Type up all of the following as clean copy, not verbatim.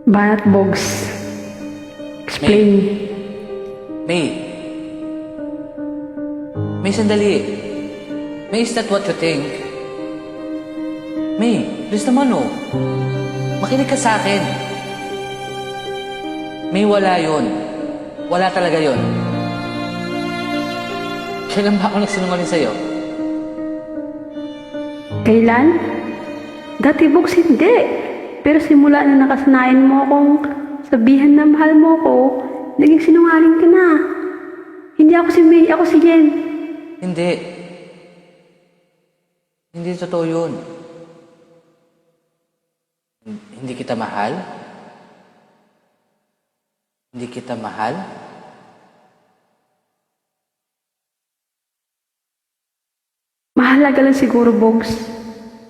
Banat Bogs. Explain. May. May, sandali. May, is that what you think? May, please naman oh. Makinig ka sa akin. May, wala yun. Wala talaga yun. Kailan ba ako nagsinungaling sa'yo? Kailan? Dati Bogs hindi. Pero simula na nakasanayan mo akong sabihan na mahal mo ko, naging sinungaling ka na. Hindi ako si May, ako si Jen. Hindi. Hindi totoo yun. Hindi kita mahal? Hindi kita mahal? Mahalaga lang siguro, Bogs.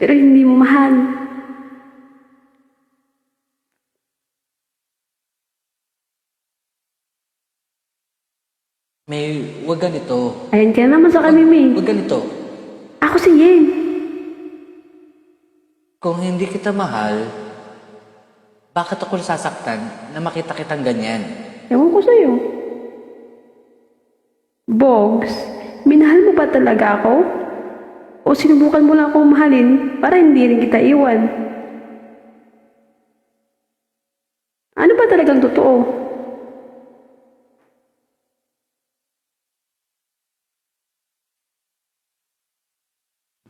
Pero hindi mo mahal. May, wag ganito. Ayan ka naman sa kami, May. Wag ganito. Ako si Jen. Kung hindi kita mahal, bakit ako nasasaktan na makita kitang ganyan? Ewan ko sa'yo. Bogs, minahal mo ba talaga ako? O sinubukan mo lang akong mahalin para hindi rin kita iwan? Ano ba talagang totoo?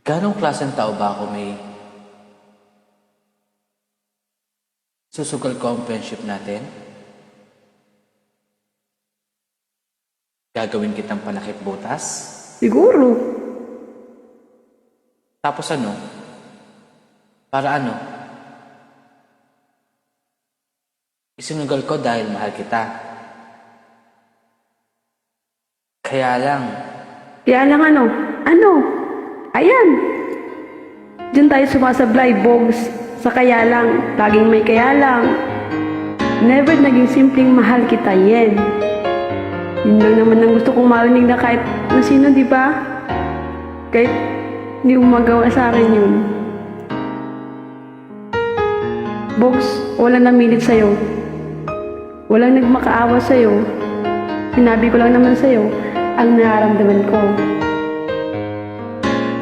Ganong klaseng tao ba ako, May? Susugal ko ang friendship natin? Gagawin kitang panakip butas? Siguro. Tapos ano? Para ano? Isinugal ko dahil mahal kita. Kaya lang, Kaya lang ano? Ano? Ayan! Diyan tayo sumasablay, Bogs. Sa kaya lang, laging may kaya lang. Never naging simpleng mahal kita, Yen. Yun lang naman ang gusto kong marinig na kahit na sino, di ba? Kahit hindi mo magawa sa akin yun. Bogs, walang namilit sa'yo. Walang nagmakaawa sa'yo. Sinabi ko lang naman sa'yo ang nararamdaman ko.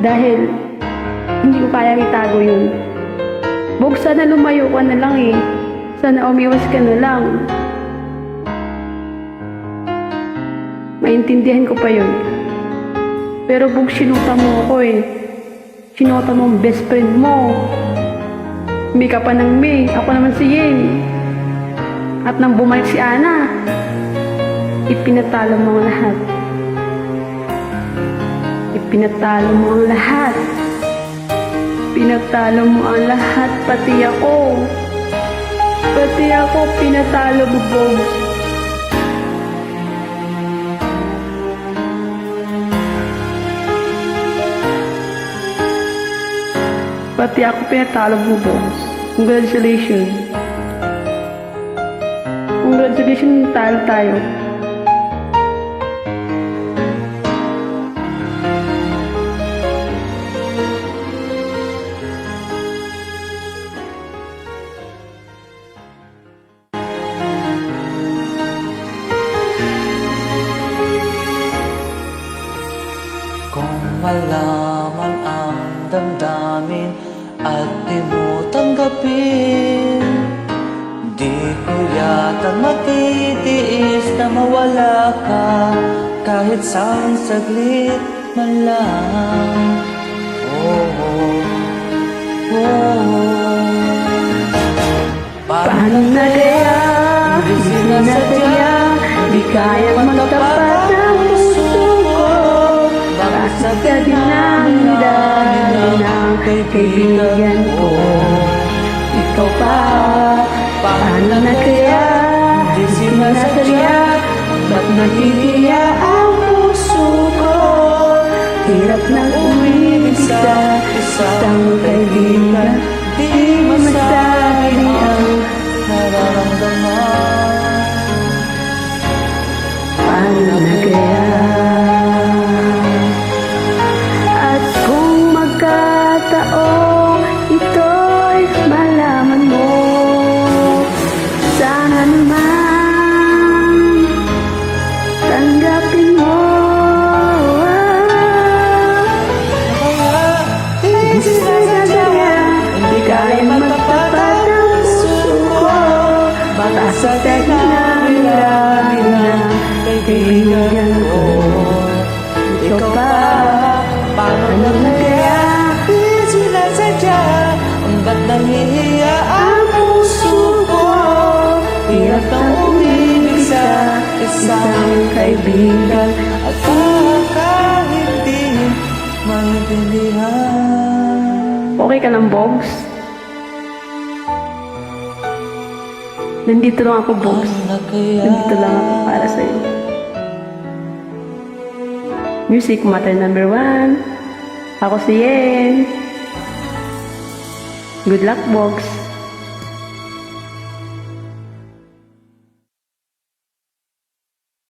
Dahil hindi ko kayang itago yun. Bogs, sana lumayo ka na lang eh. Sana umiwas ka na lang. Maintindihan ko pa yun. Pero Bogs, sinuta mo ako eh. Sinuta mo ang best friend mo. May ka pa ng May. Ako naman si Yen. At nang bumalik si Ana, ipinatalo mo ang lahat. Ipinatalo mo ang lahat. Pinatalo mo ang lahat, pati ako. Pati ako, pinatalo mo, Bogs. Pati ako, pinatalo mo, Bogs. Congratulations. Congratulations, talo tayo. kung malaman ang damdamin at di mo tanggapin, di ko yata matitiis na mawala ka kahit sa saglit man lang. Oh, oh, oh. Paano na kaya? Hindi sinasadya, di kaya magtapat ang puso ko. Bakit ka dinamdamin ng kaibigan ko? Ikaw pa, paano na kaya? Di sinasadya, ba't nahihiya ang puso ko? Hirap ng umibig sa isang kaibigan, di masabi ang nararamdaman. paano na kaya? At kung magkataong ito'y malaman mo, sa dinami-rami na kaibigan ko. Ikaw pa, paano na kaya di sinasadya? Ang ba't nahihiya ang puso ko? Hirap ng umibig sa isang kaibigan at baka hindi maintindihan. Okay ka lang, Bogs? Nandito lang ako, Bogs. Nandito lang ako para sa'yo. Music Matter number 1. Ako si Yen. Good luck, Bogs.